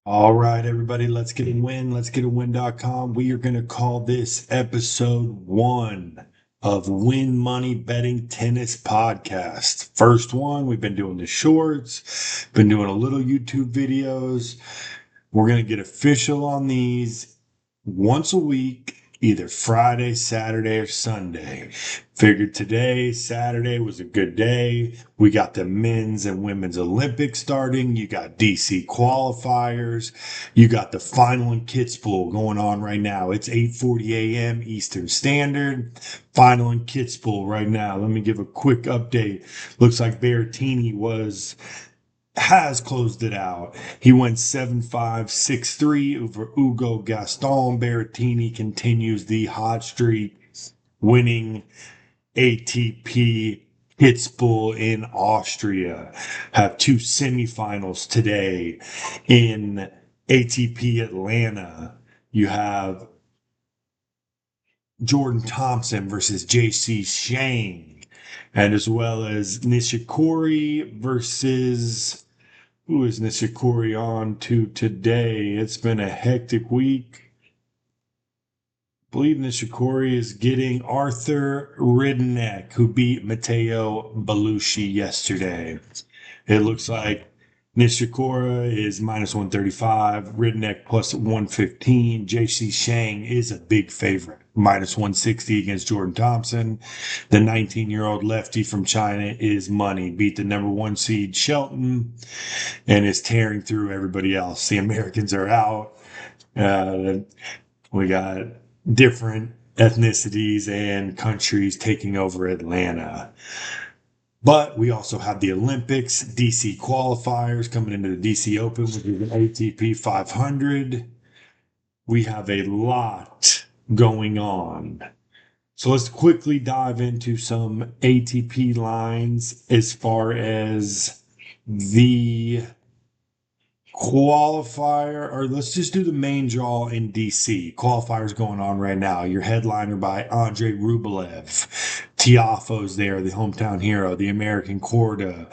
All right, everybody, let's get a win. Let's get a win.com. We are going to call this episode 1 of Win Money Betting Tennis Podcast. First one, we've been doing the shorts, been doing a little YouTube videos. We're going to get official on these once a week, either Friday, Saturday, or Sunday. Figured today, Saturday, was a good day. We got the men's and women's Olympics starting. You got DC qualifiers. You got the final in Kitzbühel going on right now. It's 8:40 a.m. Eastern Standard. Final in Kitzbühel right now. Let me give a quick update. Looks like Berrettini has closed it out. He went 7-5, 6-3 over Ugo Gaston. Berrettini continues the hot streak, winning ATP Kitzbühel in Austria. Have two semifinals today in ATP Atlanta. You have Jordan Thompson versus JC Shang, and as well as Nishikori versus who is Nishikori on to today? It's been a hectic week. I believe Nishikori is getting Arthur Ridneck, who beat Matteo Belushi yesterday. It looks like Nishikori is minus 135, Ridneck plus 115. JC Shang is a big favorite, minus 160 against Jordan Thompson. The 19-year-old lefty from China is money. Beat the number 1 seed Shelton and is tearing through everybody else. The Americans are out. We got different ethnicities and countries taking over Atlanta. But we also have the Olympics, DC qualifiers coming into the DC Open, which is an ATP 500. We have a lot going on. So let's quickly dive into some ATP lines as far as the qualifier, or let's just do the main draw in DC. Qualifiers going on right now. Your headliner by Andre Rublev. Tiafoe's there, the hometown hero, the American Corda.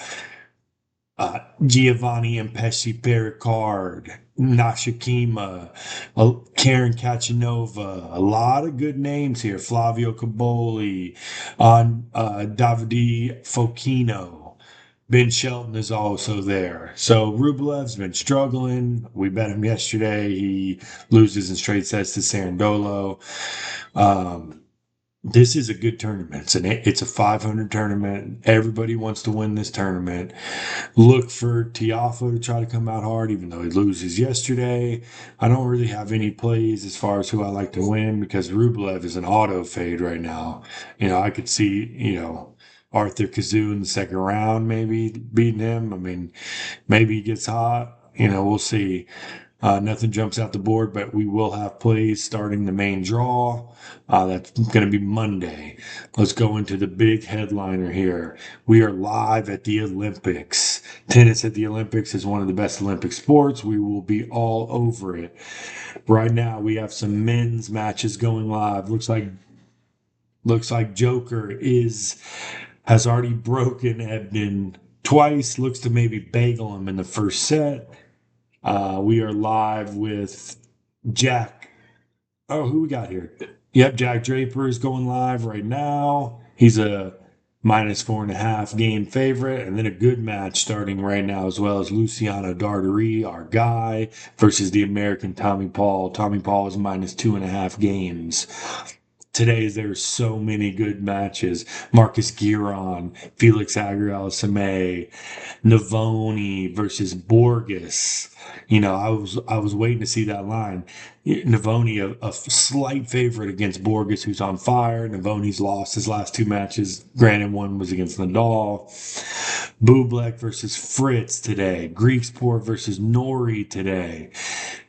Giovanni Impesci Pericard, Nashikima, Karen Kachanova, a lot of good names here. Flavio Caboli, Davide Fokino. Ben Shelton is also there. So Rublev's been struggling. We bet him yesterday. He loses in straight sets to Sarandolo. This is a good tournament. It's a 500 tournament. Everybody wants to win this tournament. Look for Tiafoe to try to come out hard, even though he loses yesterday. I don't really have any plays as far as who I like to win because Rublev is an auto fade right now. I could see, Arthur Kazoo in the second round, maybe beating him. I mean, maybe he gets hot. We'll see. Nothing jumps out the board, but we will have plays starting the main draw. That's going to be Monday. Let's go into the big headliner here. We are live at the Olympics. Tennis at the Olympics is one of the best Olympic sports. We will be all over it. Right now, we have some men's matches going live. Looks like Joker has already broken Ebden twice. Looks to maybe bagel him in the first set. We are live with Jack. Oh, who we got here? Yep, Jack Draper is going live right now. He's a minus 4.5 game favorite, and then a good match starting right now as well as Luciano Darderi, our guy, versus the American Tommy Paul. Tommy Paul is minus 2.5 games. Today, there's so many good matches. Marcus Giron, Felix Auger-Aliassime, Navoni versus Borges. I was waiting to see that line. Navoni, a slight favorite against Borges, who's on fire. Navoni's lost his last 2 matches. Granted, one was against Nadal. Bublik versus Fritz today. Griekspoor versus Nori today.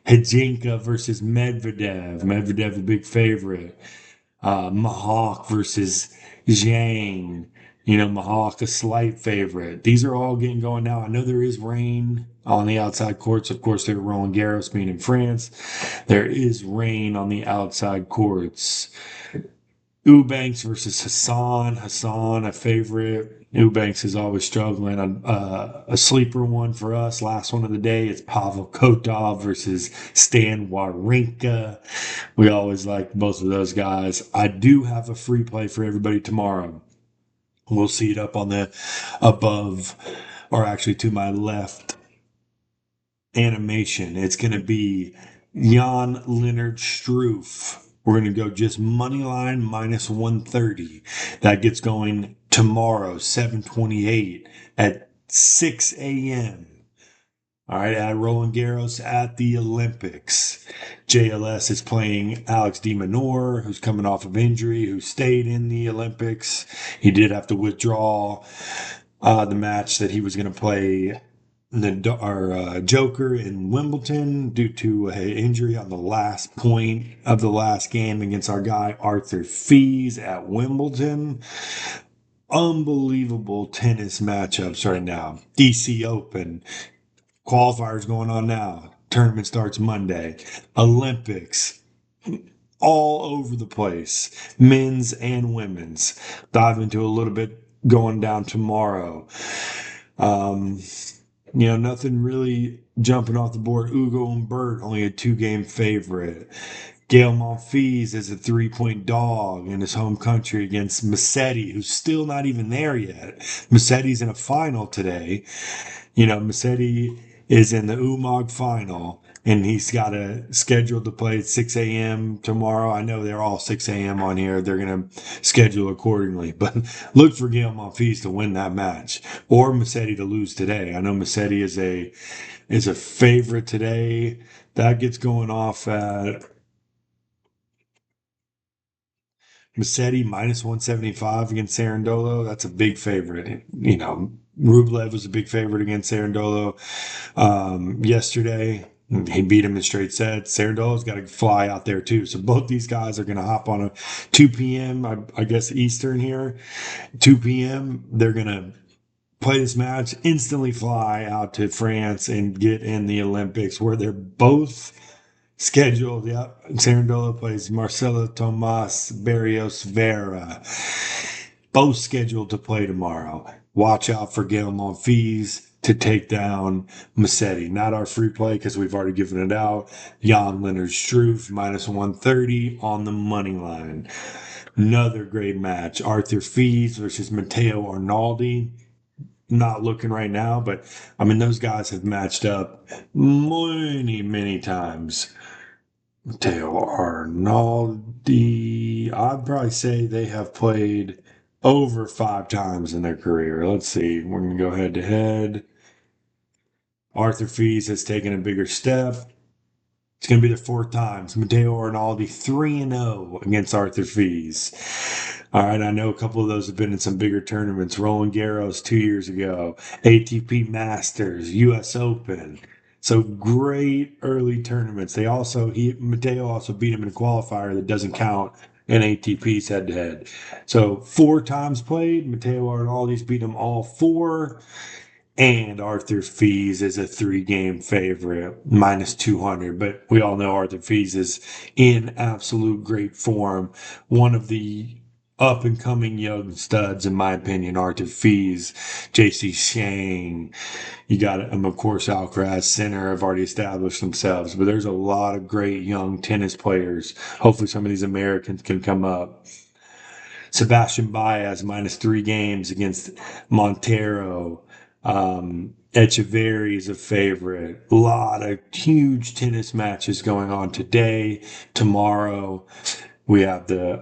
Hajinka versus Medvedev. Medvedev, a big favorite. Mahawk versus Zhang. Mahawk, a slight favorite. These are all getting going now. I know there is rain on the outside courts. Of course, they're Roland Garros being in France. There is rain on the outside courts. Eubanks versus Hassan. Hassan, a favorite. Eubanks is always struggling. A sleeper one for us. Last one of the day is Pavel Kotov versus Stan Wawrinka. We always like both of those guys. I do have a free play for everybody tomorrow. We'll see it up on the above, or actually to my left animation. It's going to be Jan Leonard Struff. We're going to go just money line minus 130. That gets going tomorrow, 7:28 at 6 a.m. All right, at Roland Garros at the Olympics. JLS is playing Alex de Minaur, who's coming off of injury, who stayed in the Olympics. He did have to withdraw the match that he was going to play our Joker in Wimbledon due to an injury on the last point of the last game against our guy Arthur Fees at Wimbledon. Unbelievable tennis matchups right now. DC Open qualifiers going on now. Tournament starts Monday. Olympics all over the place, men's and women's. Dive into a little bit going down tomorrow. Nothing really jumping off the board. Ugo and Bert, only a 2-game favorite. Gael Monfils is a 3-point dog in his home country against Massetti, who's still not even there yet. Massetti's in a final today. Massetti is in the UMOG final, and he's got a scheduled to play at 6 a.m. tomorrow. I know they're all 6 a.m. on here. They're going to schedule accordingly, but look for Gael Monfils to win that match or Massetti to lose today. I know Massetti is a favorite today. That gets going off at Massetti minus 175 against Sarandolo. That's a big favorite. Rublev was a big favorite against Sarandolo yesterday. He beat him in straight sets. Sarandolo's got to fly out there too. So both these guys are going to hop on a 2 p.m. I guess Eastern here. 2 p.m. They're going to play this match, instantly fly out to France and get in the Olympics where they're both scheduled. Yep. Sarandolo plays Marcelo Tomas Barrios Vera. Both scheduled to play tomorrow. Watch out for Gael Monfils to take down Massetti. Not our free play because we've already given it out. Jan Leonard Struff minus 130 on the money line. Another great match. Arthur Fees versus Matteo Arnaldi. Not looking right now, but those guys have matched up many, many times. Matteo Arnaldi, I'd probably say they have played over 5 times in their career. Let's see. We're going to go head to head. Arthur Fees has taken a bigger step. It's going to be the 4th time. Matteo Arnaldi 3-0 against Arthur Fees. All right, I know a couple of those have been in some bigger tournaments. Roland Garros 2 years ago, ATP Masters, US Open. So great early tournaments. Matteo also beat him in a qualifier that doesn't count in ATP's head-to-head. So 4 times played. Matteo Arnaldi's beat him all 4. And Arthur Fees is a 3-game favorite, minus 200. But we all know Arthur Fees is in absolute great form. One of the up-and-coming young studs, in my opinion, Arthur Fees, J.C. Shang. You got, of course, Alcaraz, Sinner have already established themselves. But there's a lot of great young tennis players. Hopefully some of these Americans can come up. Sebastian Baez, minus 3 games against Montero. Echeverry is a favorite. A lot of huge tennis matches going on today, tomorrow. We have the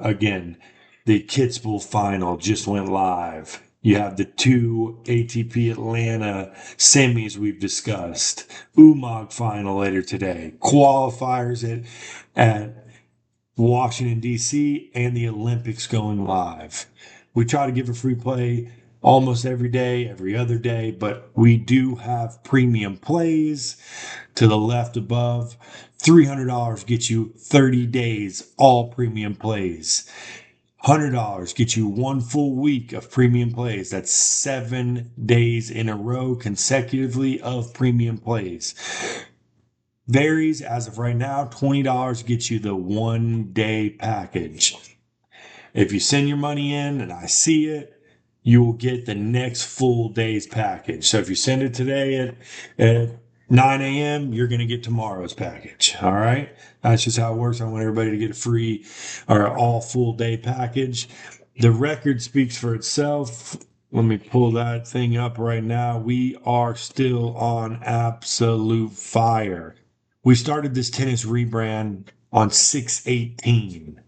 Kitzbühel final just went live. You have the 2 ATP Atlanta semis we've discussed. UMOG final later today. Qualifiers at Washington, D.C., and the Olympics going live. We try to give a free play almost every day, every other day, but we do have premium plays to the left above. $300 gets you 30 days, all premium plays. $100 gets you 1 full week of premium plays. That's 7 days in a row consecutively of premium plays. Varies as of right now. $20 gets you the 1-day package. If you send your money in and I see it, you will get the next full day's package. So if you send it today at 9 a.m., you're going to get tomorrow's package. All right. That's just how it works. I want everybody to get a free or all full day package. The record speaks for itself. Let me pull that thing up right now. We are still on absolute fire. We started this tennis rebrand on 6/18.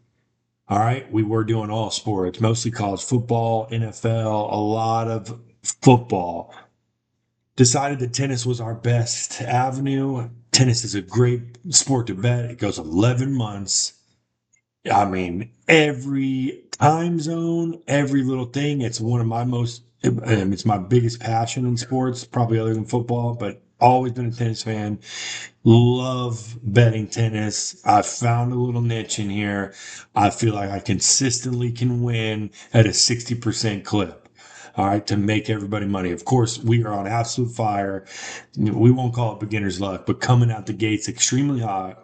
All right. We were doing all sports, mostly college football, NFL, a lot of football. Decided that tennis was our best avenue. Tennis is a great sport to bet. It goes 11 months. I mean, every time zone, every little thing. It's one of my it's my biggest passion in sports, probably other than football, but always been a tennis fan. Love betting tennis. I found a little niche in here. I feel like I consistently can win at a 60% clip. All right, to make everybody money. Of course, we are on absolute fire. We won't call it beginner's luck, but coming out the gates extremely hot.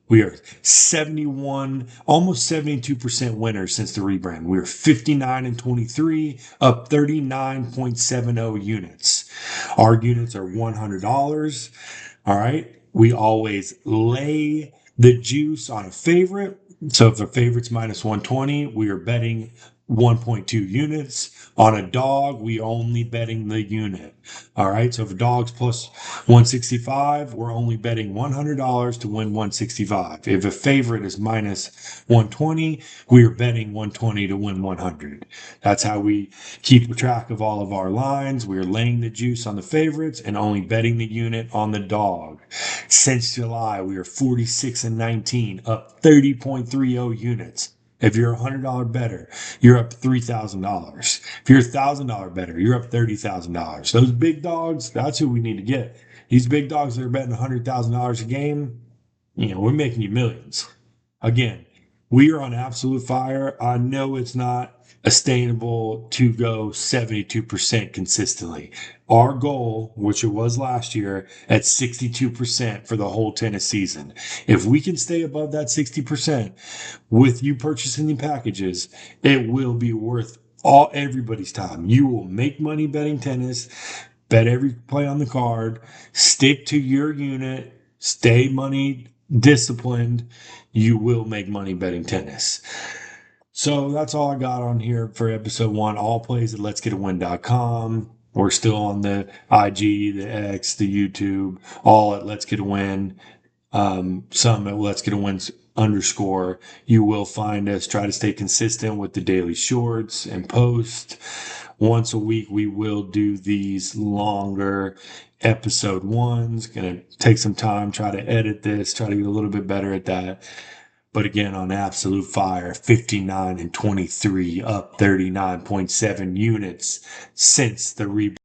We are 71, almost 72% winners since the rebrand. We're 59-23, up 39.70 units. Our units are $100. All right. We always lay the juice on a favorite. So if a favorite's minus 120, we are betting 1.2 units. On a dog, we only betting the unit. All right. So if a dog's plus 165, we're only betting $100 to win 165. If a favorite is minus 120, we are betting 120 to win 100. That's how we keep track of all of our lines. We're laying the juice on the favorites and only betting the unit on the dog. Since July, we are 46-19, up 30.30 units. If you're a $100 better, you're up $3,000. If you're a $1,000 better, you're up $30,000. Those big dogs, that's who we need to get. These big dogs that are betting $100,000 a game, we're making you millions. Again, we are on absolute fire. I know it's not sustainable to go 72% consistently. Our goal, which it was last year, at 62% for the whole tennis season. If we can stay above that 60% with you purchasing the packages, it will be worth everybody's time. You will make money betting tennis, bet every play on the card, stick to your unit, stay money disciplined. You will make money betting tennis. So that's all I got on here for episode 1. All plays at letsgetawin.com. We're still on the IG, the X, the YouTube, all at Let's Get a Win. Some at Let's Get a Win _. You will find us. Try to stay consistent with the daily shorts and post. Once a week, we will do these longer episode 1s. Gonna take some time, try to edit this, try to get a little bit better at that. But again, on absolute fire, 59-23, up 39.7 units since the reboot.